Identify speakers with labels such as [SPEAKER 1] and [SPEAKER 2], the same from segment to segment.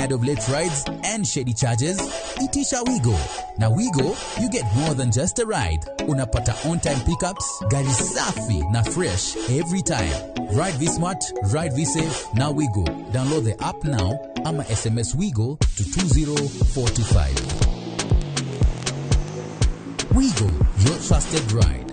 [SPEAKER 1] Tired of late rides and shady charges? Itisha Wigo. Na Wigo, you get more than just a ride. Unapata on-time pickups, gari safi na fresh every time. Ride V-Smart, ride V-Safe, na Wigo. Download the app now, ama SMS Wigo to 20425. Wigo, your trusted ride.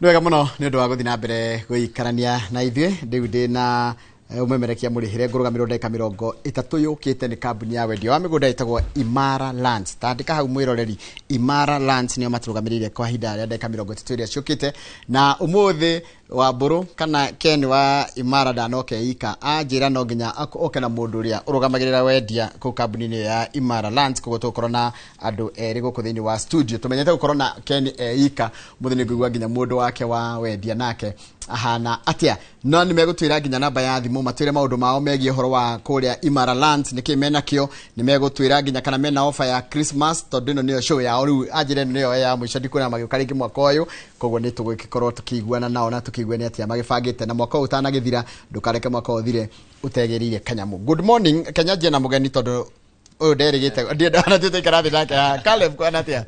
[SPEAKER 2] Nwega muno ni undu wa guthi na mbere guikarania na ithuĩ ndiu ndi na umemerekia murihire ngurugamiro ndeka 30 yukite ni kambuni ya wendia wa migunda itagwo Imara Lands. Tandika hau mwiroreri Imara Lands ni maturugamirire kwa hinda ya ndeka 30 iria ciukite na umuthi wa mburu kana Ken wa Imara ndanoke ika anjira no nginya oke na mundu uria urugamagirira wendia ku kambuni ya Imara Lands kugo tukoro na andu eri guku thini wa studio tumenyete gukorwo na Ken ika muthini ngigwa nginya mundu wake wa wendia nake ahana atia no ni megutwira nginya namba ya thimu matwire maundu mao megie horo wa kuria Imara Lands nikimena kio ni megutwira nginya kana mena offer ya Christmas tondu ino niyo show ya riu anjire niyo ya mwisho ndikuna magikaringi mwaka uyu koguo ni tugikorwo tukiguana nao na tukiguane atia magibangite na mwaka utanagithira ndukareke mwaka uthire utegeririe kanyamu. Good morning Kenya jena mugeni tondu uyu nderigite ndiendana tutikarathi nake Caleb kwa natia.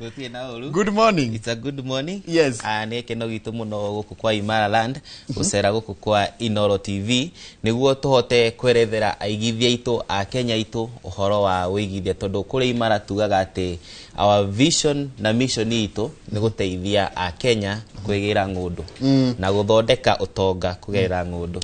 [SPEAKER 2] Good morning.
[SPEAKER 3] It's a good morning.
[SPEAKER 2] Yes.
[SPEAKER 3] Ni keno gitu muno guku kwa Imara Land ucera guku kwa Inoro TV niguo tuhote kwerethera aigithia itu a Kenya itu uhoro wa wigithia tondu kuri Imara tugaga ati our vision na mission itu ni guteithia a Kenya kwigira ngundu na guthondeka utonga kugerera ngundu.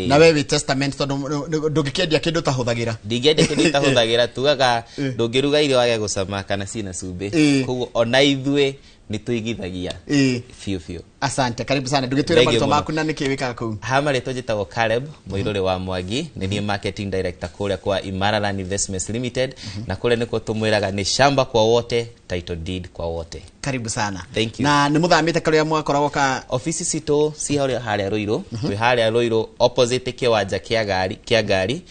[SPEAKER 2] Na wewe testament tondu ndugikendia kindu tahuthagira.
[SPEAKER 3] Ndigende kindu tahuthagira tugaga ndungiruga irio wage gucama kana cina cumbi. Koguo ona ithue ni tuigithagia. Fiu.
[SPEAKER 2] Asante, karibu sana. Ndugitwira marito maku na niki wikaga kuu.
[SPEAKER 3] Marito njitagwo Caleb Muiruri wa Mwangi ni marketing director kule kwa Imara Land Investments Limited na kule niko tumwiraga ni shamba kwa wote, title deed kwa wote.
[SPEAKER 2] Karibu sana.
[SPEAKER 3] Thank you.
[SPEAKER 2] Na ni muthamite kale mwakoragwo ka
[SPEAKER 3] office sito si haria Roiro twi haria Roiro opposite kiwanja kia gari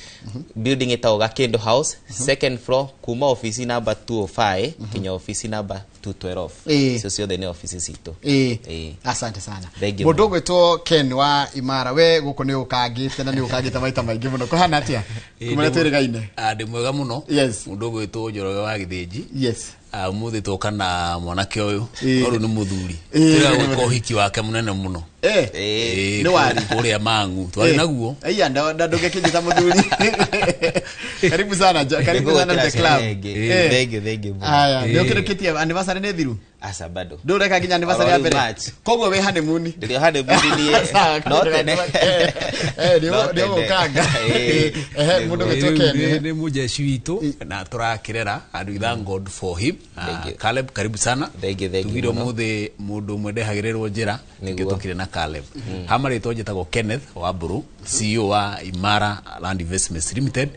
[SPEAKER 3] building itauga Kendo House second floor kuma office number 205 kinya office number 212 so sio the office sito.
[SPEAKER 2] Asante sana. Mundu gwitwo Ken wa Imara we guko ni ukagite na ni ukagite maita maingi muno ko hana atia kumaretirigaine
[SPEAKER 4] ndi mwega muno. Mundu gwitwo Njoroge wa Githinji.
[SPEAKER 2] Yes.
[SPEAKER 4] Umuthi tukana mwanake uyu oru ni muthuri tira gwiko hiki wake munene muno
[SPEAKER 2] ni wari
[SPEAKER 4] kuria mangu twari naguo
[SPEAKER 2] aya ndoge kijita muthuri. Karibu sana the club.
[SPEAKER 3] Thank you.
[SPEAKER 2] Aya ndio kireketia anniversary ne thiru
[SPEAKER 3] asa bado
[SPEAKER 2] ndureka kinya anniversary ya mbere koguo we honeymoon
[SPEAKER 3] ndio honeymoon ni not
[SPEAKER 2] ndio ukanga mundu gitokene
[SPEAKER 4] ni muje shitu na turakirera and we thank God for him. Caleb karibu sana.
[SPEAKER 3] Thank you.
[SPEAKER 4] Tugiro muthe mundu mwende hagirirwo njira ngitokire na Caleb. Hamari tojetagwo Kenneth Wamburu CEO wa Imara Land Investments Limited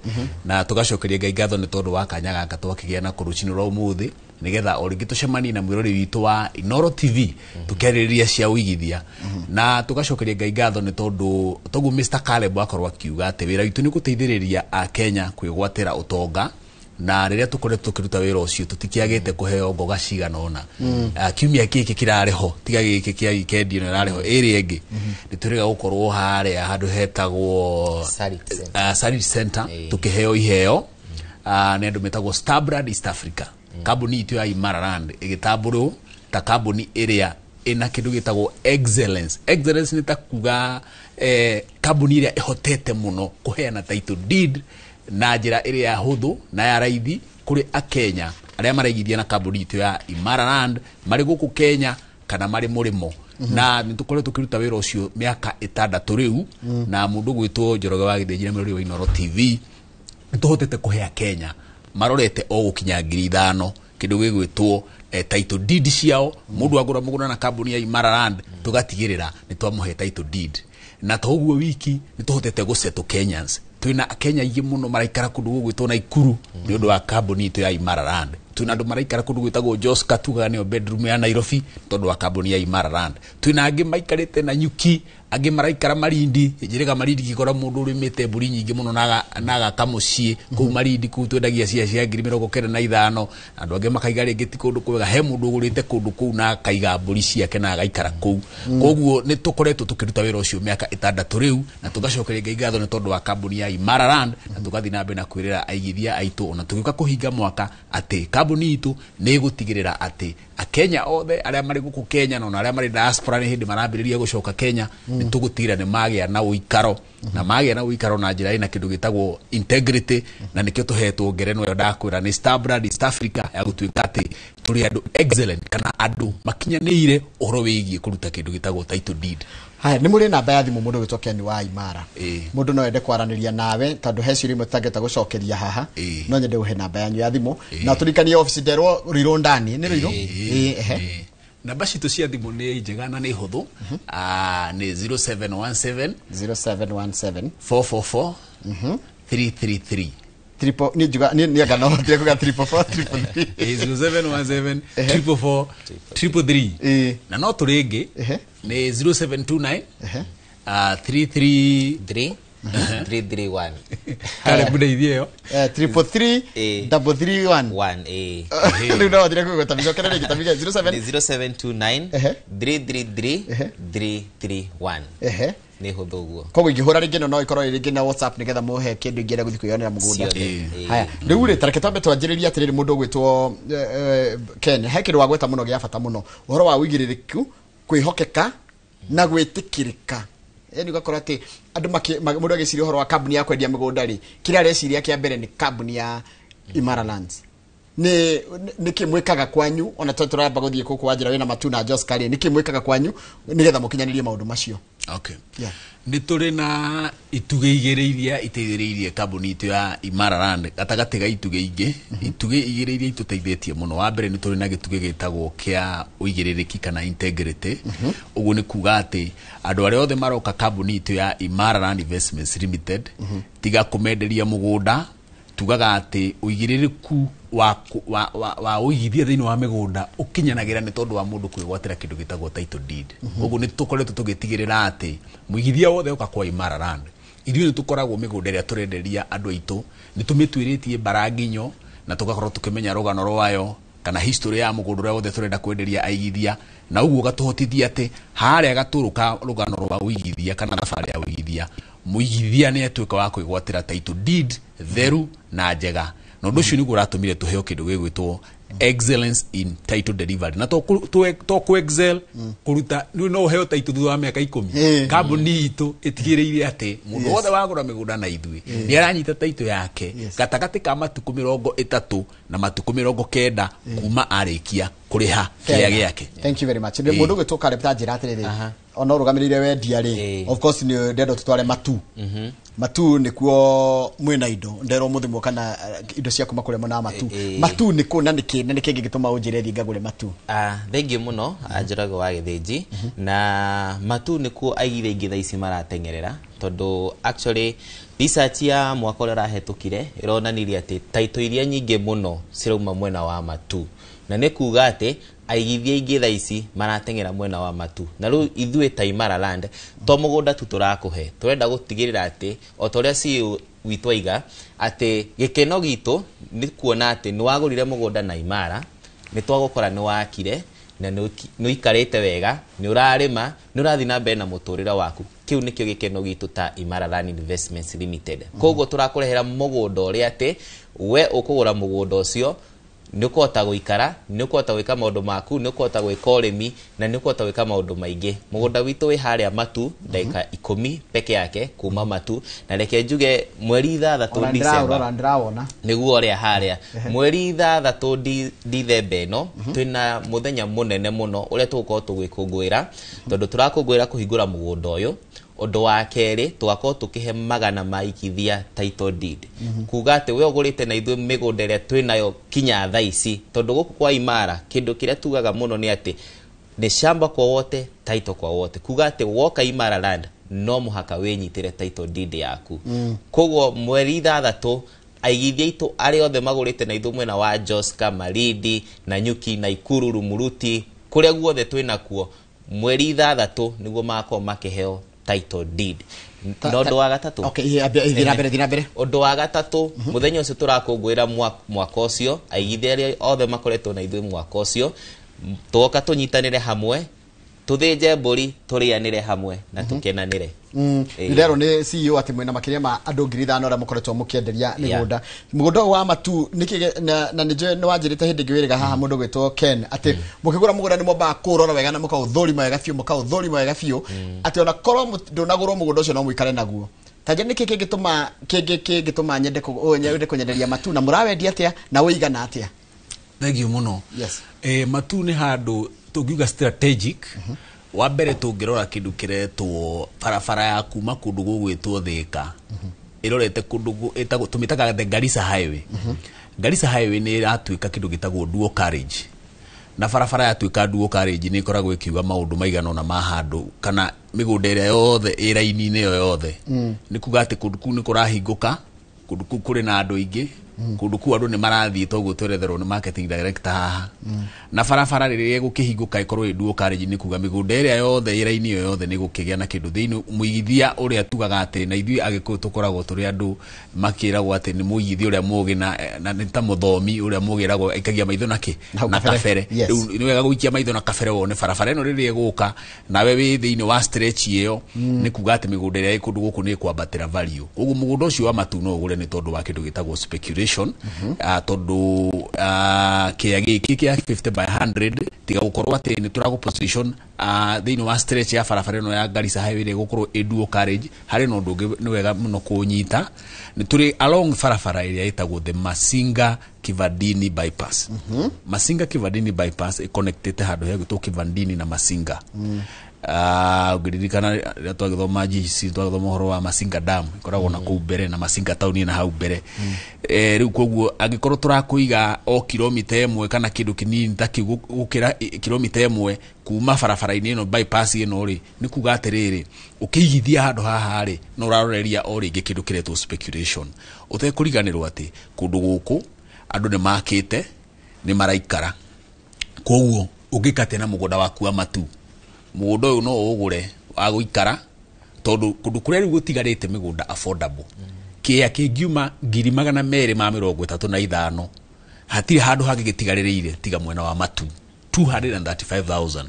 [SPEAKER 4] na tugacokeria Ngai ngatho ni tondu wa kanya gaka twakigia na kurucini ro muthi nigetha origitucemani na mwirori witu wa Inoro TV tukeriria cia wigithia na tugacokeria Ngai ngatho ni tondu togu Mr Caleb akorwa kiuga ati wira witu ni guteithiriria a Kenya kwigwatira utonga na riria tukoretwo tukiruta wira ucio tutikiagite kuheo ngoga cigana ona kiumia giki kirareho tiga giki kia weekend ino irareho area ingi nituriga gukorwo haria handu hetagwo Sarit Center tukiheo iheo ni andu metagwo Starbrand East Africa. Kambuni itu ya Imara Land igitaburu ta kambuni area ina kindu gitagwo excellence ni takuga kambuni iria ihotete muno kuheana title deed na njira area huthu na ya raithi kuri a Kenya aria maraigithia na kambuni itu ya Imara Land mari guku Kenya kana mari murimo na nitukoretwo tukiruta wira ucio miaka 6 riu na mundu gwitwo Njoroge wa Githinji na mwirori wa Inoro TV nituhotete kuhea Kenya marorete o gukinya 5,000 kindu gigwitwo title deed ciao mundu agura muguna na kambuni ya Imara Land tugatigirira nitwamuhe title deed na toguo wiki nituhotete guseto Kenyans twina Kenya ingi muno maraikara kundu gwitwo na Ikuru ni undu wa kambuni itu ya Imara Land twina andu maraikara kundu gwitagwo Jos Katuga ni bedroom ya Nairobi tondu wa kambuni ya Imara Land. Twina angi maikarite na Nyuki, angi maraikara Malindi, njirega Malindi gikora mundu urimite mburi nyingi muno naga kamucie ku Malindi ku twendagia cia 95 andu angi makaiga ringi ti kundu kwega he mundu ugurite kundu ku na kaiga mburi ciake na agaikara ku koguo ni tukoretwo tukiruta wira ucio miaka 6 riu na tugacokeria Ngai ngatho ni tondu wa kambuni ya Imara Land na tugathi na mbere na kwirira aigithia aitu ona tugiuka kuhinga mwaka ati kambuni itu ni gutigirira ati Akenya othe aria mari guku Kenya na aria mari diaspora ni hindi marambiriria gucoka Kenya ni tugutigirira ni magia na uikaro na magia na uikaro na njira ina kindu gitagwo integrity na nikio tuhetwo ngerenwa yo ndakwira ni Starbrand East Africa ya gutuika ati turi andu excellent kana andu makinyanire uhoro wigie kuruta kindu gitagwo title deed.
[SPEAKER 2] Haya ni muri namba ya thimu mundu gitokea ni wa Imara mundu no ende kwaraniria nawe tondu heci rimwe tangeta gucokeria haha no nyende uhe namba yanyu ya thimu na turikanie office derwo riro ndani ni riro
[SPEAKER 4] namba citu cia thimu ni njega na ni huthu ni 0717 444 333
[SPEAKER 2] triple ni juga ni agana hote kuga 344
[SPEAKER 4] 0717 444 333 na no turingi ni 0729 333
[SPEAKER 3] 331
[SPEAKER 4] kale bude ithio
[SPEAKER 2] 333 331 ni no dire kuga tabiga kana ni tabiga
[SPEAKER 3] 0729 333 331 ni huthuguo
[SPEAKER 2] koguo ingihura ringi no ikorwo ringi na WhatsApp nigetha muhe kindu ingienda guthi kuyonera mugunda. Haya riu ri tareke twambe twanjiriria atiriri mundu gwitwo Ken hekiru wa gweta muno gia bata muno uhoro wa wigiririku kwihokeka na gwitikirika yani ugakora ati andu mundu agiciria uhoro wa kambuni ya kwendia migunda ri kira reciria kia mbere ni kambuni ya Imara Lands ni kimwikaga kwanyu ona tuturamba guthie kuku wajira wina matuna Jos Kali ni kimwikaga kwanyu nigetha mukinyanirie maundu macio.
[SPEAKER 4] Okay. Yeah. Ni turi na ituge igiriria iteithiririe kambuni itu ya Imara Land gatagati ga ituge ingi ituge igiriria ituteithietie muno wa mbere ni turi na gituge gitagwo kia uigiririki kana integrity uguo ni kuga ati andu aria othe maroka kambuni itu ya Imara Land Investments Limited tiga kumenderia mugunda tugaga ati uigiririku wa uigithia thini wa migunda ukinyanagira ni tondu wa mundu kwigwatira kindu gitagwo title deed uguo ni tukoretwo tugitigirira ati muigithia wothe uka kwa Imara Land ithuĩ ni tukoragwo migunda iria turenderia andu aitu ni tumitwiritie baranginyo na tugakorwo tukimenya rugano rwayo kana history ya mugunda uria wothe turenda kwenderia aigithia na uguo gatuhotithia ati haria gaturuka rugano rwa uigithia kana thabari ya uigithia muigithia ni atuika wa kwigwatira title deed theru na njega no nducio ni guratumire tuheo kindu gigwitwo excellence in title delivery na to ku excel kuruta no uheo title thutha wa miaka 10 kambuni itu itigiriire ati mundu wothe wagura migunda na ithui ni aranyita title yake gatagati ka matuku 30 na matuku 90 kuma arikia kuriha kia giake.
[SPEAKER 2] Thank you very much. Ndi mundu gwitoka lepta njira atiriri ona urugamirire wendia ri of course ni ndendo tutware matu matu ni kuo mwina indo ndero muthimo kana indo cia kuma kure mona matu matu ni ko na niki gituma unjire thi ngagure matu
[SPEAKER 3] thengi muno anjirago wa githinji na matu ni ko aigire ingitha ici maratengerera tondu actually research ya mwaka ura rahetukire ironanirie ati title iria nyingi muno cirauma mwena wa matu na ne kuga ati aigithia ingitha ici maratengera mwena wa matu na riu ithuĩ ta Imara Land to mugunda tu turakuhe turenda gutigirira ati otoria CEO witũ aiga ati gikeno gitu ni kuona ati ni wagurire mugunda na Imara ni twagukora ni wakire na ni ikarite wega ni urarima ni urathi na mbere na muturira waku kiu nikio gikeno gitu ta Imara Land Investments Limited koguo turakurehera mugunda uria ati we ukugura mugunda ucio nukota guikara nukota gwika maundu maku nukota gwika urimi na nukota gwika maundu maingi mugunda witu wi haria matu ndaika 10 peke yake kuma matu na reke njuge mweri 3 December niguo ria haria mweri 3 December ino twina muthenya munene muno uria tugukorwo tugikungwira tondu turakungwira kuhingura mugunda uyu ondo wa keri twako tukihe magana maikithia title deed kuga ati we ogurite na ithu migunda iria twinayo kinya tha ici tondu guku kwa Imara kindu kiria tugaga muno ni ati ni shamba kwa wote title kwa wote kuga ati woka Imara Land no muhaka wenyitire title deed yaku koguo mweri 3 aigithia itu ari othe magurite na ithu mwena wa Joska, Malindi, Nanyuki, Naikuru, Muruti, kuria guothe twina kuo mweri 6 niguo mako makiheo title deed. Ndondo wa gatatu.
[SPEAKER 2] Okay, dinabere.
[SPEAKER 3] Ondo wa gatatu muthenya ucio turakungwira mwaka ucio aigithia othe makoretwo na ithu mwaka ucio tuoka tunyitanire hamwe tuthinje mburi turianire hamwe na tukenanire.
[SPEAKER 2] Ndero ni CEO ati mwena makiria ma andu 5,000 ara mukoretwo mukienderia mugunda wa matu niki na nije ni wanjirite hindi ngwiriga haha mundu gwitwo Ken ati mukigura mugunda ni mwamba kurora wega na mukauthorima wega biu ati ona korwo ndunagurwo mugunda ucio no mwikare naguo. Taje niki kingituma nyende kunyenderia matu na murawendia atia na uigana atia?
[SPEAKER 4] Thank you muno.
[SPEAKER 2] Yes.
[SPEAKER 4] Matu ni handu tugiuga strategic. Wa mbere tungirora kindu kiretwo barabara ya kuma kundu gugwitwo Thika irorete kundu etago tumitaga the Garissa Highway. Garissa Highway ni iratuika kindu gitagwo dual carriage, na barabara ya tuika dual carriage ni ikoragwo ikiuga maundu maigana na mahandu kana migunda ire yothe iraini-ini yothe ni kuga ati kundu ku ni kurahinguka, kundu ku kuri na andu ingi, kundu ku andu ni marathii toguo tweretherwo ni marketing director haha na barabara riria gukihinguka ikorwo dual carriage ni kuga migunda iria yothe iraini yothe ni gukigia na kindu thiini muigithia uria tugaga ati na ithui agikuyu tukoragwo turi andu makiragwo ati ni muigithia uria mugi na ni ta muthomi uria mugiragwo ikagia maitho na kabere ni wega guikia maitho na kabere wone barabara ino riria guka nawe wi thiini wa stretch iyo ni kuga ati migunda iria ikundu guku ni kwambatira value ugu mugunda ucio wa matu no ugure ni tondu wa kindu gitagwo speculation tondu kia giki kia 50 by 100 tiga gukorwo ati ni turago position thiini wa stretch ya barabara ino ya Garissa Highway ri gukorwo dual carriage hari no ndungi ni wega muno kunyita ni turi along barabara iria itagwo the Masinga Kivandini bypass. Masinga Kivandini bypass connected handu he gitwo Kivandini na Masinga. Ugiririkana twagithoma GC twagithoma horo wa Masinga Dam ikoragwo na kuu mbere na Masinga town na hau mbere riu koguo agikorwo turakuiga o kilomita 1 kana kindu kinini takigukira kilomita 1 kuma barabara-ini ino bypass ino ri ni kuga atiriri ukigithia handu haha ri no uraroreria o ringi kindu kiretwo speculation utekuriganirwo ati kundu guku andu ni makite ni maraikara koguo ugikate na mugunda waku wa matu mugunda uyu no ugure wa guikara tondu kundu kuria riu gutigarite migunda affordable kia kingiuma 235 hatiri handu hangi gitigaririire tiga mwena wa matu 235,000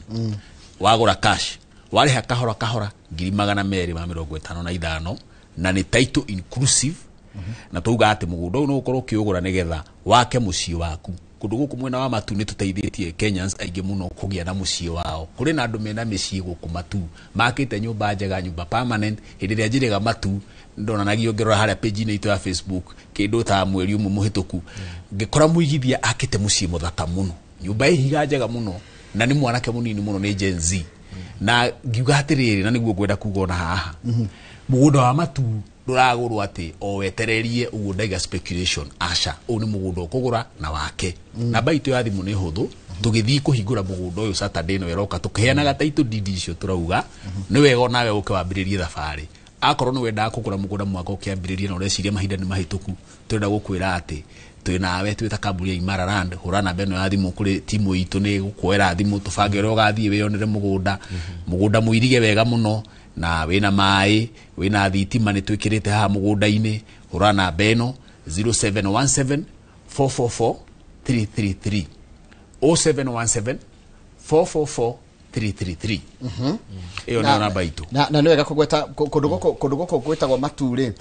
[SPEAKER 4] wagura cash wariha kahora 235 na ni title inclusive na tuga ati mugunda uyu no ukorwo kiugura nigetha wake mucii waku kundu guku mwena wa matu ni tuteithietie Kenyans aingi muno kugia na mucii wao kuri na andu mena micii guku matu makite nyumba njega nyumba permanent hindiria njiriga matu ndonanagio ngirora haria page ine itu ya Facebook kindu ta mweri umwe muhituku ngikora muigithia akite mucii muthaka muno nyumba ihiga njega muno na ni mwanake munini muno ni Gen Z na ngiuga atiriri na niguo ngwenda kuga na haha mugunda wa matu nduragurwo ati o wetererie uguo ndaiga speculation asha u ni mugunda ukugura na wake na baitu ya thimu ni huthu tugithii kuhingura mugunda uyu Saturday no eroka tukiheanaga title deed icio turauga ni wega nawe uke wambiririe thabari akorwo ni wenda kugura mugunda mwaka ukiambiririe na ureciria mahinda ni mahituku turenda gukwira ati twinawe twita kambuni ya Imara Land hurana beno ya thimu kuri timu itu ni gukwera thimu tubange ro gathie wiyonere mugunda muirige wega muno na wina mai wina thitima ni twikirite ha mugunda-ini hurana beno 0717 444 333 0717 444 333 iyo ni namba itu
[SPEAKER 2] na niwega kugweta kundu goko gwetagwo maturi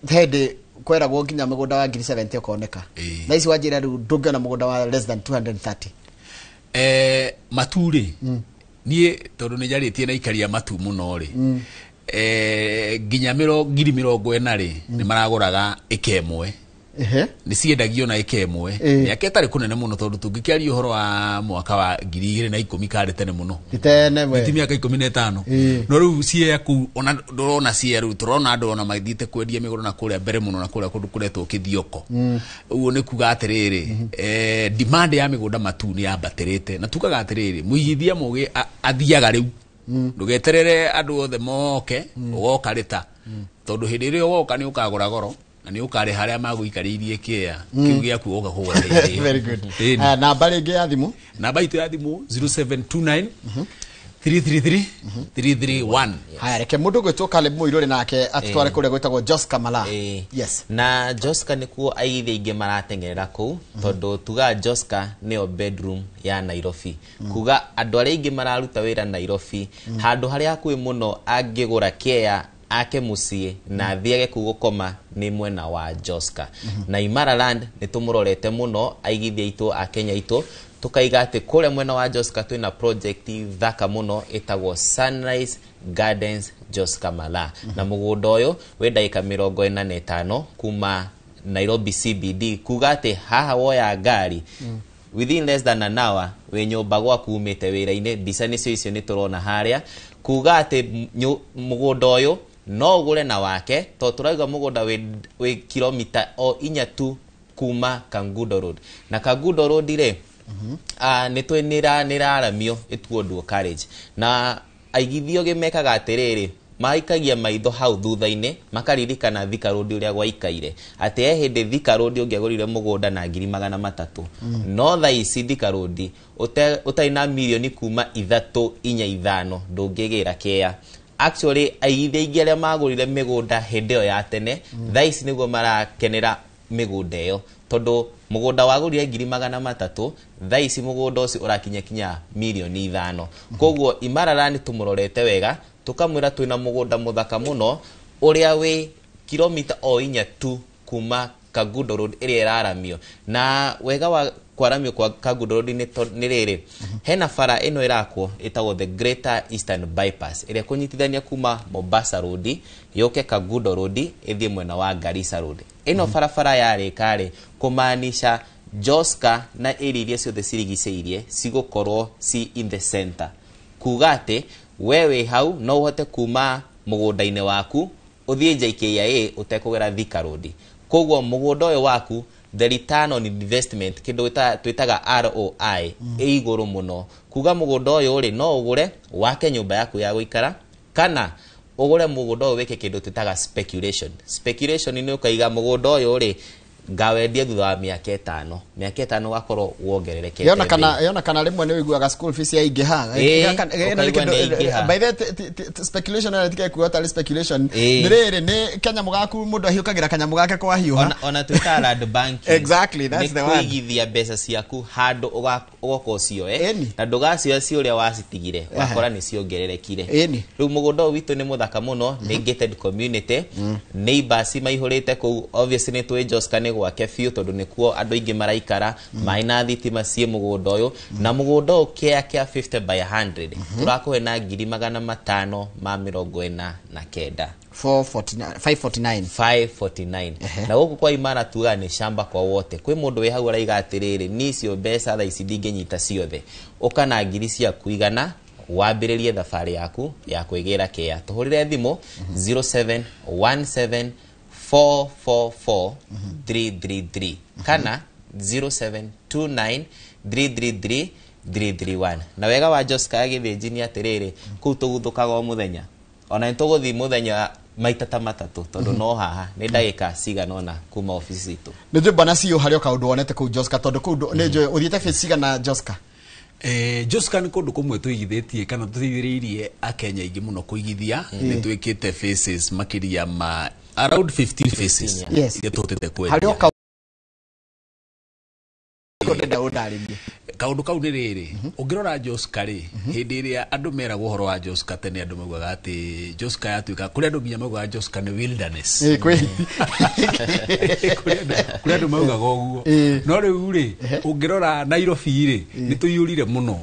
[SPEAKER 2] hende kweragwo nginya mugunda wa 70 ukoneka na ici wanjira riu ndungiona mugunda wa less than 230
[SPEAKER 4] maturi nie tondu ni njaritie na ikaria matu muno ri nginya 40,000 ri ni maraguraga ikemwe ni ciendagio na ikemwe yake tari kunene muno tondu tungikiaria uhoro wa mwaka wa 2010 kari tene muno
[SPEAKER 2] tene mwe
[SPEAKER 4] miaka 15 no riu cie ku ona ndorona cie riu turona andu ona maithite kwendia migoro na kuria mbere muno na kuria kundu kuretwo kithioko uguo ni kuga atiriri demand ya migunda matu ni yambatirite na tukaga atiriri muigithia mugi athiaga riu ndugeterere andu othe moke ugoka rita tondu hindi rio woka ni ukagura goro na nĩ ũkare harĩa magũikarĩirie kĩa kiu gĩaku ũgakũgũra hĩndĩ.
[SPEAKER 2] Very good. Namba rĩngĩ ya thimũ?
[SPEAKER 4] Namba itũ ya thimũ 0729 333 331.
[SPEAKER 2] Haya, reke mũndũ gwĩtwo Caleb Mũirũrĩ nake atware kũrĩa gwĩtagwo Joska Malaa. Yes.
[SPEAKER 3] Na Joska nĩkuo aigithia aingĩ maratengerera kũu tondũ tuga Joska nĩyo bedroom ya Nairobi. Kuga andũ arĩa aingĩ mararuta wĩra Nairobi, handũ harĩa hakuhĩ mũno angĩgũra kea ake muciĩ na thiage kugukoma ni mwena wa Joska. Na Imara Land nitumurorete muno aigithia itu a Kenya itu tukaiga ati kule mwena wa Joska twina project thaka muno itagwo Sunrise Gardens Joska Malaa. Na mugunda uyu we ndaika 45 kuma Nairobi CBD. Kuga ati haha woya ngari within less than an hour we nyumba gwaku umite wira-ini. Mbica nicio icio niturona haria. Kuga ati mugunda uyu no ugure na wake to turauga mugunda we kilomita o inya tu kuma Kangundo Road. Na Kangundo Road ire niraramio ituo Duo College. Na aigithio gimekaga atiriri maikagia maitho hau thutha-ini makaririkana Thika Road uria gwaikaire ati hindi Thika Road ungiagurire mugunda na 300,000 no tha ici Thika Road utaina milioni kuma 3.5 ndungigira kea. Actually aigithia aingĩ arĩa magurire migunda hindi yo ya tene tha ici niguo marakenera migunda iyo tondu mugunda wagurire 300,000 tha ici mugunda ucio urakinya milioni 5. Koguo Imara Land tumurorete wega tukamwira twina mugunda muthaka muno uria we kilomita o inya tu kuma Kangundo Road ĩrĩa ĩraramio. Na wega wa kwaramio kwa Kangundo Road nĩ rĩrĩ hena bara ĩno ĩrakwo ĩtagwo the Greater Eastern Bypass ĩrĩa kũnyitithania kuma Mombasa Road yoke Kangundo Road ĩthiĩ mwena wa Garissa Road. Ĩno barabara yarĩka kumaanisha Joska na area iria ciothe cirigicĩirie cigũkorwo ci in the center. Kuga atĩ wewe hau no uhote kuma mugunda-inĩ waku uthie JKIA utekugera Thika Road. Koguo mugunda uyu waku the return on investment kindu twitaga ROI iguru muno. Kuga mugunda uyu ri no ugure wake nyumba yaku ya guikara kana ugure mugunda uyu weke kindu twitaga speculation. Speculation ni ukaiga mugunda uyu ri ngawendie thutha wa miaka 5 wakorwo wongerereke.
[SPEAKER 2] Yona kana rimwe ni wiguaga school fees ya ingiha. By the speculation na tika kuota speculation ndirere ni kanya mugaku mundu ahiukagira kanya mugake kwa hiuha
[SPEAKER 3] ona twita land bank.
[SPEAKER 2] Exactly, that's the one.
[SPEAKER 3] Kuigithia mbeca ciaku handu ugoko cio na ndugacio cio uria wasitigire wakora ni ciongererekire. Riu mugunda witu ni muthaka muno ni gated community. Neighbors maihurite ku obviously ni twi Joska gwake fiu tondu nikuo andu aingi maraikara maina thitima cie mugunda uyu na mugunda ukia 50 by 100 turakuhe na 549 549 na guku kwa Imara tuga ni shamba kwa wote. Kwi mundu we hau araiga atiriri nicio mbeca tha ici ndingenyita ciothe ukana ngiri cia kuigana wambiririe thabari yaku ya kwigira kea. Tuhurire thimu 0717 444-333 kana 0729-333-331. Na wega wa Joska agithĩnji ni atiriri kuu tuguthukaga o muthenya ona nituguthi muthenya maita ta matatu tondu no haha ni ndagika cigana ona kuma ofisi itu.
[SPEAKER 2] Ni njumba na cio harĩa kaundu wonete kuu Joska tondu kuu ni njui uthiĩte face cigana Joska?
[SPEAKER 4] Joska ni kundu kumwe tuigithĩtie kana tuthithĩrĩirie akenya aingĩ muno kuigithia ni twikite faces makiria ma around 15 faces.
[SPEAKER 2] Yes.
[SPEAKER 4] Tutete kweli.
[SPEAKER 2] Harĩa
[SPEAKER 4] kaundu kau ni riri ungirora Joska ri hindi iria andu mera guhoro wa Joska tene andu maugaga ati Joska yatuika kuri andu binya maugaga Joska ni wilderness.
[SPEAKER 2] Kweli.
[SPEAKER 4] Kuri andu maugaga uguo no riu ri ungirora Nairobi ri ni tuyurire muno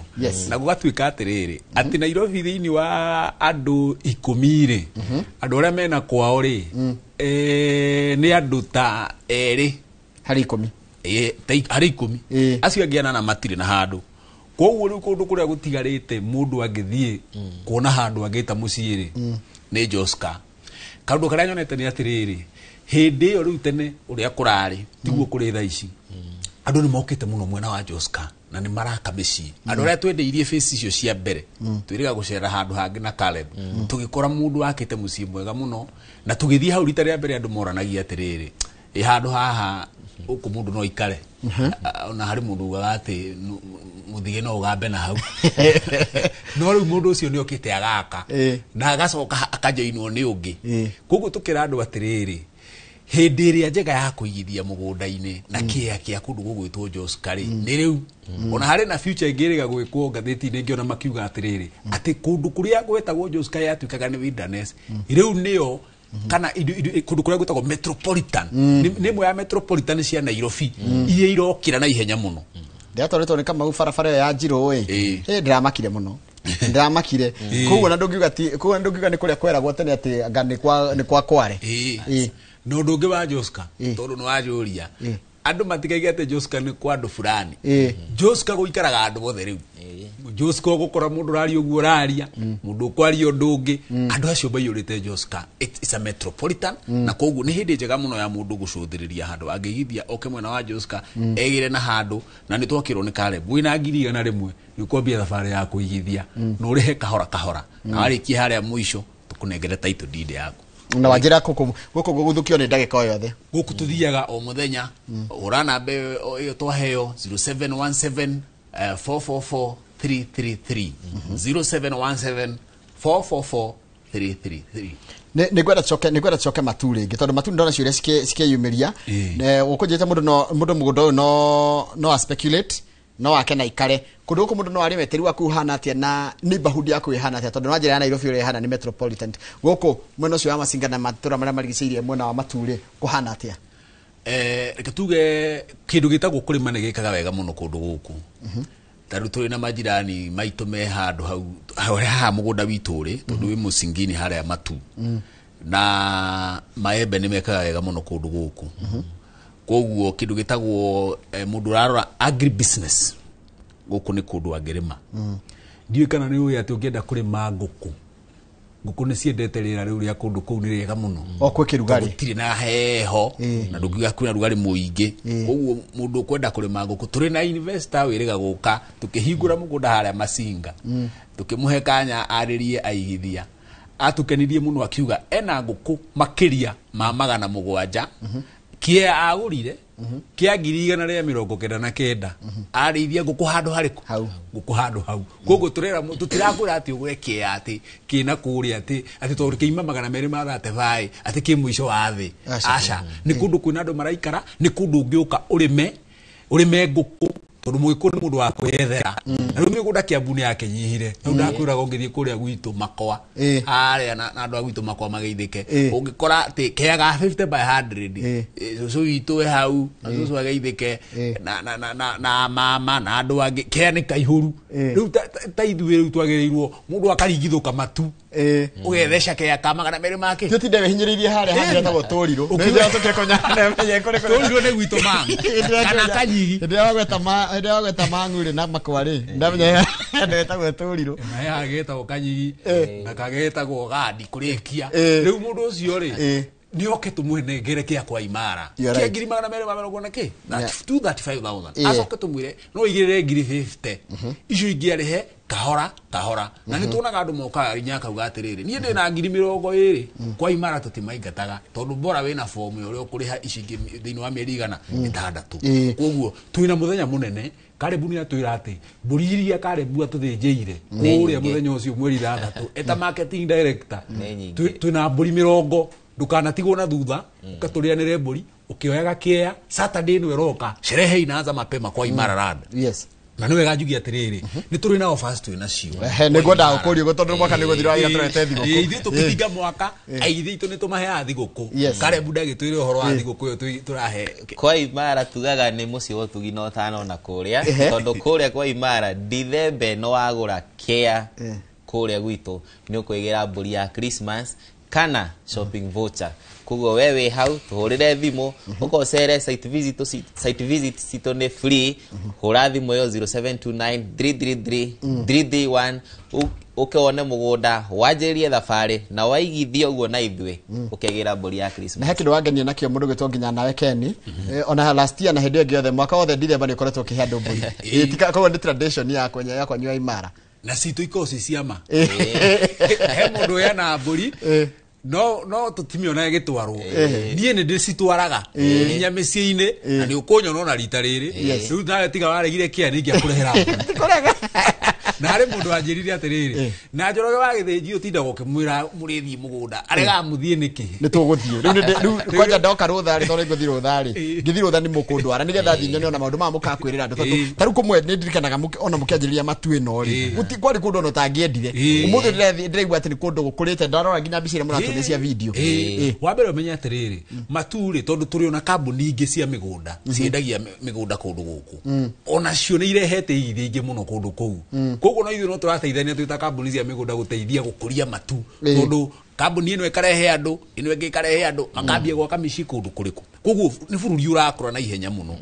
[SPEAKER 4] na gugatuika atiriri ati Nairobi thiini wa andu 10 ri andu aria mena kwao ri ni andu ta eri
[SPEAKER 2] hari 10
[SPEAKER 4] hari 10 acio angiana na matire na handu. Koguo riu kundu kuria gutigarite mundu angithie kuona handu angita muciiri ni Joska. Kaundu karia nyonete ni atiriri hindi iyo riu tene uria kurari tiguo kuri tha ici andu ni mokite muno mwena wa Joska na ni maraka micii andu aria twendeirie face icio cia mbere twiriga gucera handu hangi na Caleb tugikora mundu akite mucii mwega muno na tugithie hau rita ria mbere andu moranagia atiriri handu haha uku mundu no ikare ona hari mundu gati muthige no ugambe na hau no riu mundu ucio ni okite agaka na agacoka akajoinwo ni ungi koguo tukira andu atiriri hindi iria njega ya kuigithia mugunda-ini na kia kia kundu gugwitwo Joskari ni riu ona hari na future ingiriga gwikwo ngatheti-ini ngiona makiuga atiriri ati kundu kuria gwetagwo Joskari atuikaga ni wilderness riu niyo kana kundu kuria gwetagwo metropolitan ni mwe ya metropolitan cia Nairobi iria irokira na ihenya muno
[SPEAKER 2] ndiatoretwo ni kama barabara ya Njiro ndiramakire muno ndamakire koguo na ndungiuga ni kuria kweragwo tene ati anga ni kwa Kware
[SPEAKER 4] no ndungi wa Joska tondu no wajuria andu matikaige ate Joska ni kwa andu fulani Joska guikaraga andu bothe riu Joska gukora mundu rari uguo raria mundu kwari ndungi andu acio baiyurite Joska it's a metropolitan na koguo ni hindi njega muno ya mundu gucuthiriria handu angigithia oke mwena wa Joska egire na handu na ni twakirwo ni Caleb wina ngiri igana rimwe ni kwambia thabari ya kuigithia no rihe kahora kahora na warikia haria muico tukunengere title deed yaku
[SPEAKER 2] na wanjira guku guthukio ni ndagika o yothe
[SPEAKER 4] guku tuthiaga o muthenya urana be iyo twaheo 0717 444 333 0717 444 333
[SPEAKER 2] ni gwenda choke maturi gitondu maturi ndona ciuria cikeyumiria ukujite mundu mugundo no speculate no ake na ikare kundu ku mundu no ari meteri waku hana atia na neighborhood yaku ihana atia tondu wanjira ya Nairobi uri hana ni metropolitan guku mwena ucio wa Masinga na matura maria marigiceirie mwena wa Maturi kuhana atia
[SPEAKER 4] reke tuge kindu gitagwo kurima ni gikaga wega muno kundu guku taru turi na majirani maitu me handu hau ha mugunda wituri tondu wi Musingini haria Matu na maembe ni mekaga wega muno kundu guku koguo kindu gitagwo mundu rarora agri business guku ni kundu angirima ndiwe kana ni uya ati ungienda kurima nguku ni ciendete rira riu ria kundu kuu ni riega muno
[SPEAKER 2] okwe kirugari
[SPEAKER 4] gutire na heho na ndungiga kuna rugari muingi koguo mundu kwenda kurima nguku turi na investor wiriga guka tukihingura mugunda haria Masinga tukimuhe kanya aririe aigithia atukenirie muno akiuga ena nguku makiria ma 700 kia agurire kia 199 arithia nguku handu hariku nguku handu hau koguo turera tutirakura ati ugure kia ati kina kuria ati tondu kiima 230 ati ki muico wa thi aca ni kundu kwina andu maraikara ni kundu ungiuka urime nguku tondu mwikuru mundu wa kwethera na riu migunda Kiambu yake nyihire no ndakwira ngithie kuria gwitu Makwa aria na andu agwitu Makwa mageithike ungikora ati kiaga 50 by 100 so witu we hau na so ageithike na mama na andu angi kia ni kaihuru riu ta ithuĩ riu twagereirwo mundu akaringithuka matu ugetheca kia ka 200 make
[SPEAKER 2] tutinde wehinyiririe haria hangira tagwo Toriro ndio tukekonyana menye kore
[SPEAKER 4] Toriro ni gwitu mama kana kanyigi
[SPEAKER 2] ndio agweta mangure na Makwari ndamenya ndetagwo Toriro
[SPEAKER 4] na ya ageta kanyigi na kageta go gadi kurikia riu mundu ucio ri ni oke tumwene ngere kia kwa Imara kia ngiri 200 na ki na 235,000 asoke tumwire no igirire ngiri 50 icio ingiarihe kahora na ni tuonaga andu moka rinyaka ugatiriri nie ndina ngiri 20 kwa Imara tutimaingataga tondu bora wina form uri ukuriha icingi thiini wa mieri 6 koguo twina muthenya munene Caleb ni atwira ati mburi iria Caleb atuthinjire uria muthenya ucio mweri 3 eta marketing director twina mburi 20 ndukanatigwo na thutha ukaturianire mburi ukioyaga kia Saturday ni weroka sherehe inaanza mapema kwa Imara Land
[SPEAKER 2] yes
[SPEAKER 4] na niwe gajugia atiriri ni turi na offers twina cio
[SPEAKER 2] ni ngoda ukorio gotondu mwaka ni guthira ira turete thiguku
[SPEAKER 4] ithi tukithiga mwaka aithi itu ni tumahe thiguku Caleb ndagitwire uhoro wa thiguku yo turahe
[SPEAKER 3] kwa Imara tugaga ni muci wo tugina utano na kuria tondu kuria kwa Imara Dithembe no agura kia kuria gwitu ni ukwigira mburi ya Christmas kana shopping voucher kugo wewe hau tuhurire thimu ukocere site visit cito ni free hura thimu yo 0729 333 331 ukione mugunda wanjirie thabari na waigithia uguo na ithwe ukegira mburi ya Christmas
[SPEAKER 2] na hekindo wangenia nakio mundu gitwo nginya nawe Keni ona last year na hindi ngi othe mwaka wothe Dithemba ni koretwo kihandu mburi tika kwa tradition ya nywa Imara
[SPEAKER 4] na cito ikosi ciama he mundu yana mburi no tutimiona gitwarwo nie ni ndicitwaraga nginya mĩciĩ-inĩ na nĩ ũkũnyona ona rita rĩrĩ rĩu nawe tiga waregire kĩa ningĩ akũrehera na harĩ mũndũ anjĩrire atĩrĩrĩ na Njoroge wa Gĩthĩnji ũtindaga ũkĩmwĩra mũrĩthiĩ mũgũnda arega mũthiĩ nĩkĩ
[SPEAKER 2] nĩ tũgũthiĩ rĩu kwanja ndoka rũtha-rĩ tondũ ngũthiĩ rũtha-rĩ ngĩthiĩ rũtha nĩ mũkũndwara nĩgetha thiĩ nyone ona maũndũ maya mũkakwĩrĩra andũ tondũ ta rĩu kũmwe nĩ ndirikanaga ona mũkĩanjĩrĩria matu ĩno-rĩ kwarĩ kũndũ ona ũtangĩendire ũmũthĩ ndĩraigua atĩ nĩ kũndũ gũkũrĩte ndarora nginya mbica iria mũratũrĩa cia video
[SPEAKER 4] wa mbere ũmenye atĩrĩrĩ matu-rĩ tondũ tũrĩ ona kambuni ingĩ cia mĩgũnda ciendagia mĩgũnda kũndũ gũkũ onacio nĩ irehete igithia ingĩ mũno kũndũ kũu koguo no ithuĩ no tũrateithania twĩ ta kambuni cia mĩgũnda gũteithia gũkũria matu tondũ kambuni ĩno ĩkarehe andũ ĩno ĩngĩ ĩkarehe andũ makambia gwaka mĩciĩ kũndũ kũrĩkũ koguo nĩ bũrũri ũrakũra na ihenya mũno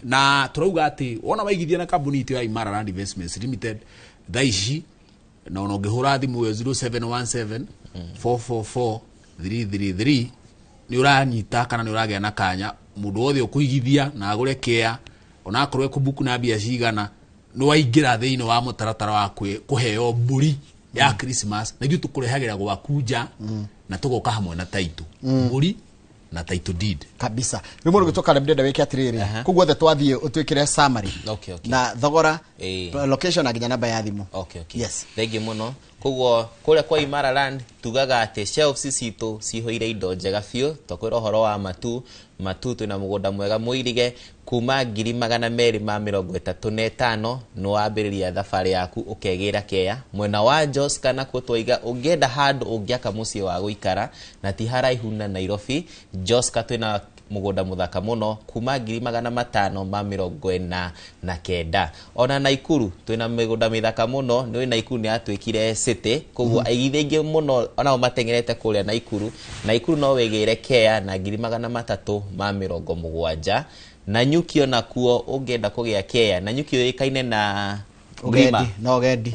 [SPEAKER 4] na tũrauga atĩ wona waigithia na kambuni itũ ya Imara Land Investments Limited thaa ici na ona ũngĩhũra thimũ 0717 444 333 nĩ ũranyita kana nĩ ũragĩa na kanya mũndũ wothe ũkũigithia na agũre kĩa ona akorwo ekubuku na mbia cigana no waingĩra thĩinĩ wa mũtaratara wa kũheo mbũri ya Christmas na ithuĩ tũkũrehagĩra gwaku nja na tũgoka hamwe na title mbũri na title deed
[SPEAKER 2] kabisa rĩu mũndũ gĩtoka na ndĩrenda wĩke atĩrĩrĩ koguo othe twathiĩ ũtwĩkĩre summary na thogora location na nginya namba ya thimũ
[SPEAKER 3] yes thengi mũno koguo kũrĩa kwa Imara Land tugaga atĩ shelves citũ cihoire indo njega biũ twakwĩra ũhoro wa matu twĩna mũgũnda mwega mũirige kuma 235 no wambĩrĩria thabarĩ yaku ũkegĩra kea mwena wa Jos kana kuo twaiga ũngĩenda handũ ũngĩaka mũciĩ wa gũikara na ti haraihu na Nairobi Jos ka twĩna mũgũnda mũthaka mũno kuma 549 ona Naikuru twĩna mĩgũnda mĩthaka mũno nĩ Naikuru nĩ atwĩkire city koguo aigithia ingĩ mũno ona matengerete kũrĩa Naikuru no wĩgĩre kea na 370 na Nyuki ona kuo ũngĩenda kũgĩa kea na Nyuki yoĩkaine na ugendi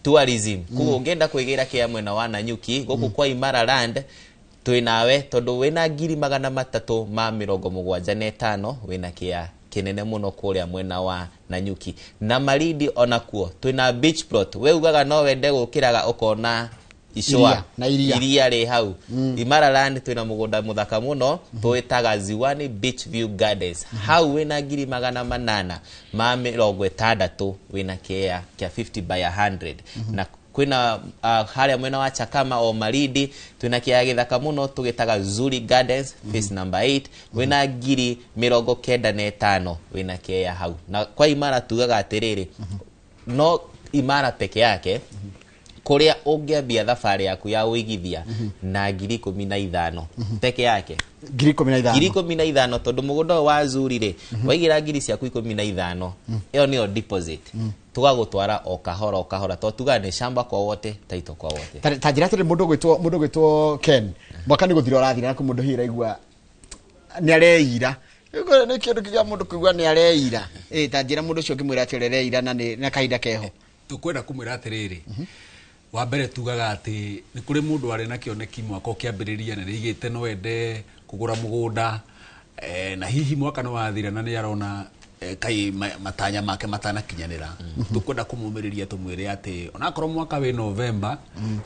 [SPEAKER 3] tourism koguo ũngĩenda kwĩgĩra kea mwena wa Nanyuki gũkũ kwa Imara Land twĩnawe tondũ wĩna 375 wĩna kĩa kinene mũno kũrĩa mwena wa Nanyuki na Malindi ona kuo twĩna beach plot we ugaga no wende gũkĩraga ũkona icua
[SPEAKER 2] na iria
[SPEAKER 3] rĩ hau Imara Land twĩna mũgũnda mũthaka mũno twĩtaga Ziwani Beach View Gardens hau wĩna 860 wĩna kĩa 50 by 100 na kwĩna harĩa mwena wa Chakama o Malindi twĩna kĩa gĩthaka mũno tũgĩtaga Zuri Gardens face number 8 wĩna 95 wĩna kĩa hau na kwa Imara tugaga atĩrĩrĩ no Imara peke yake kũrĩa ũngĩambia thabarĩ yaku ya ũigithia na 15,000 peke yake 15,000 tondũ mũgũnda wa Zuri-rĩ waigĩra ngiri ciaku 15 ĩyo nĩyo deposit tugagũtwara o kahora tondũ tugaga nĩ shamba kwa wote title kwa wote
[SPEAKER 2] ta njĩra atĩrĩ mũndũ gwĩtwo Ken mwaka nĩ gũthira ũrathira na mũndũ hira igua nĩ areira nĩ kĩndũ kĩa mũndũ kũigua nĩ areira ta njĩra mũndũ ũcio ngĩmwĩra atĩ areira na kahinda keho
[SPEAKER 4] tũkwenda kũmwĩra atĩrĩrĩ wa mbere tugaga atĩ nĩ kũrĩ mũndũ arĩ na kĩoneki mwaka ũkĩambĩrĩria na nĩigĩte no ende kũgũra mũgũnda na hihi mwaka no wathira na nĩ arona kai matanya make matanakinyanĩra tũkwenda kũmũmĩrĩria tũmwĩre atĩ onakorwo mwaka wĩ November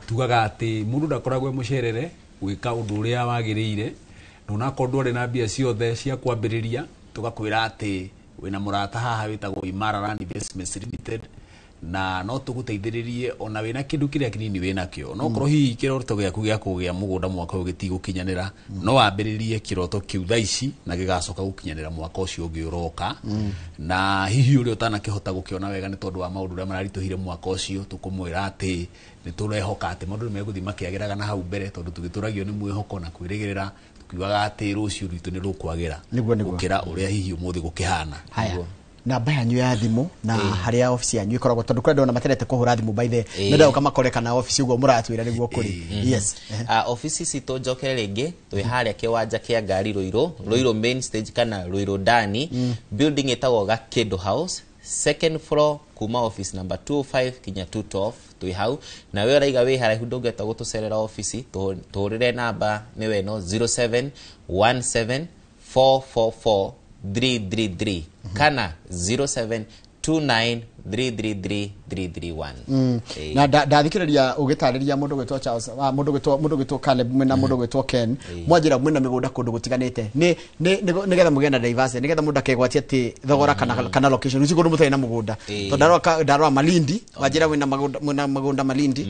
[SPEAKER 4] tugaga atĩ mũndũ ndakoragwo mũcerere gwĩka ũndũ ũrĩa wagĩrĩire na onakorwo ndwarĩ na mbia ciothe cia kwambĩrĩria tugakwĩra atĩ wĩna mũrata haha wĩtagwo Imara Land Investments Limited na no tũgũteithĩrĩrie ona wĩna kĩndũ kĩrĩa kĩnini wĩnakĩo no korwo hihi kĩroto gĩaku gĩa kũgĩa mũgũnda mwaka ũyũ gĩtigũkinyanĩra no wambĩrĩrie kĩroto kĩu thaa ici na gĩgacoka gũkinyanĩra mwaka ũcio ũngĩ ũroka na hihi ũrĩa ũtanakĩhota gũkĩona wega nĩ tondũ wa maũndũ ũrĩa mararitũhire mwaka ũcio tũkũmwĩra atĩ nĩ tũrehoka atĩ maũndũ nĩ megũthiĩ makĩagĩraga na hau mbere tondũ tũgĩtũragio nĩ mwĩhoko na kwĩrĩgĩrĩra tukiugaga atĩ rũciũ rwitũ nĩ rũkwagĩra gũkĩra ũrĩa hihi ũmũthĩ gũkĩhana
[SPEAKER 2] namba yanyu ya thimũ na harĩa ofisi yanyu ikoragwo tondũ kũrĩa ndona materete kũhũra thimũ by the nenda ũkamakore kana ofisi ũguo mũratwĩra nĩguo kũrĩ yes
[SPEAKER 3] ofisi citũ njoke rĩngĩ twĩ harĩa kĩwanja kĩa ngari Ruiru main stage kana Ruiru ndani building ĩtagwo Gakindo House second floor kuma office number 205 kinya 212 twĩ hau na we ũraiga wĩ haraihu ndũngĩhota gũtũcerera ofisi tũhũrĩre namba nĩwe no 0717 444 333 kana 29333
[SPEAKER 2] na ndathikiriria ugitariria mundu gwitwo Charles mundu gwitwo Caleb mwena mundu gwitwo Ken mwanjira mwena migunda kundu gutiganite ni nigetha mugena diversity nigetha mundu akegwatia ati thogora kana location uci kundu mutai na mugunda to ndarwa Malindi wanjira wina mugunda Malindi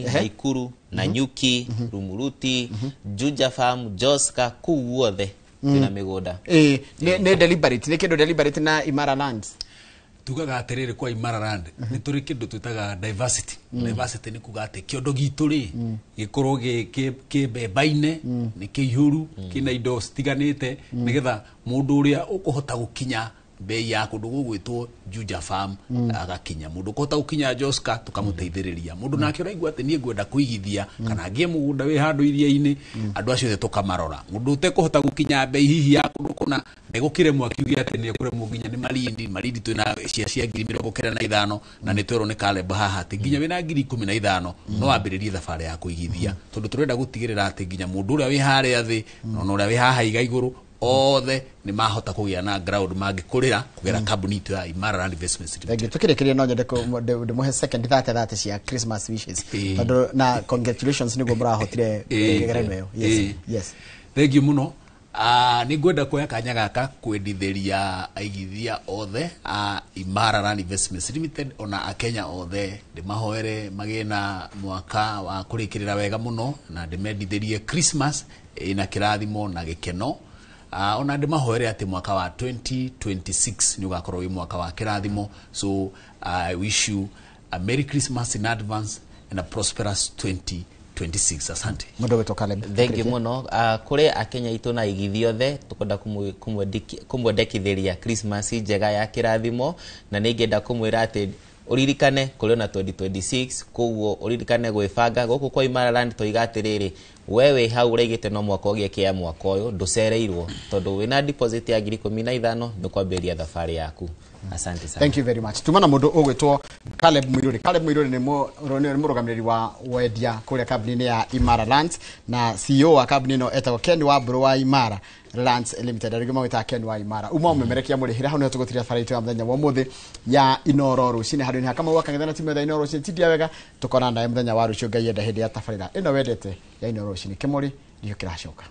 [SPEAKER 3] Naikuru Nanyuki Rumuruti Juja Farm Joska kuwothe tina migunda
[SPEAKER 2] ne deliberate ne kindu deliberate na Imara Lands
[SPEAKER 4] tugaga aterere kwa Imara Land ni turi kindu twitaga diversity diversity ni kuga ati kiondo gitu ri gikorwo ki bebaine ni kihuru kina indo stiganite nigetha mundu uria ukuhota gukinya bei ya kundu gugwitwo Juja Farm agakinya mundu kohota gukinya Joska tukamuteithiriria mundu nake uraigwa ati nie ngwenda kuigithia kana ngie mugunda wi handu iria-ini andu acio tukamarora mundu utekuhota gukinya bei hihi ya kundu kuna negukire mwakiugia ati nie kure muginya ni Malindi twina cia 95 na ni twero ni Caleb haha ati nginya wina 15 no ambiririe thabari ya kuigithia tondu turenda gutigirira ati nginya mundu uria wi haria thi no uria wi haha iga iguru othe ni mahota kugia na ground magikurira kugera kambuni itu ya Imara Land Investments Limited.
[SPEAKER 2] Tukirekeria no nyende muhe second 30 cia Christmas wishes. Tondu na congratulations ni gomra hotire gereno yo. Yes.
[SPEAKER 4] Thank you muno. Ni ngwenda kuoya kanya gaka kwendithĩria aigithia othe a Imara Land Investments Limited ona a Kenya othe ndimahoere magina mwaka wa kurikirira wega muno na ndimendithĩrie Christmas ina kirathimo na gikeno. Ona ndimahoere ati mwaka wa 2026 ni ugakorwo wi mwaka wa kirathimo, so I wish you a Merry Christmas in advance and a prosperous 2026. Asante.
[SPEAKER 2] Mundu wetu Caleb.
[SPEAKER 3] Thank you muno. Kure akenya itu na igithio the tukwenda kumwendekithiria Christmas njega ya kirathimo na ningenda kumwira ati uririkane kuri na 2026 koguo uririkane gwibanga guku kwa Imara Land toigatiriri wewe hau uregite no mwaka ogie kia mwaka uyu nducereirwo tondu wina deposit ya 15,000 nukwambiria thabari yaku. Asante sana.
[SPEAKER 2] Thank you very much. Tumana mundu ugwitwo Caleb Muiruri ni murugamiriri wa wendia kuria kambuni ya Imara Lands na CEO wa kambuni no etagwo Ken Wamburu wa Imara Lands Limited. Arigoma wita Ken wa Imara uma umemerekia muri hira hano tugutiria thabari itu ya muthenya wa muthi ya Inoro rucini handu ni hakama waka ngethana timu ya Inoro rucini tidia wega tukona na muthenya wa rucio ngai enda hindi ya tabarira ino wendete ya Inoro rucini kimuri ndio kiracoka.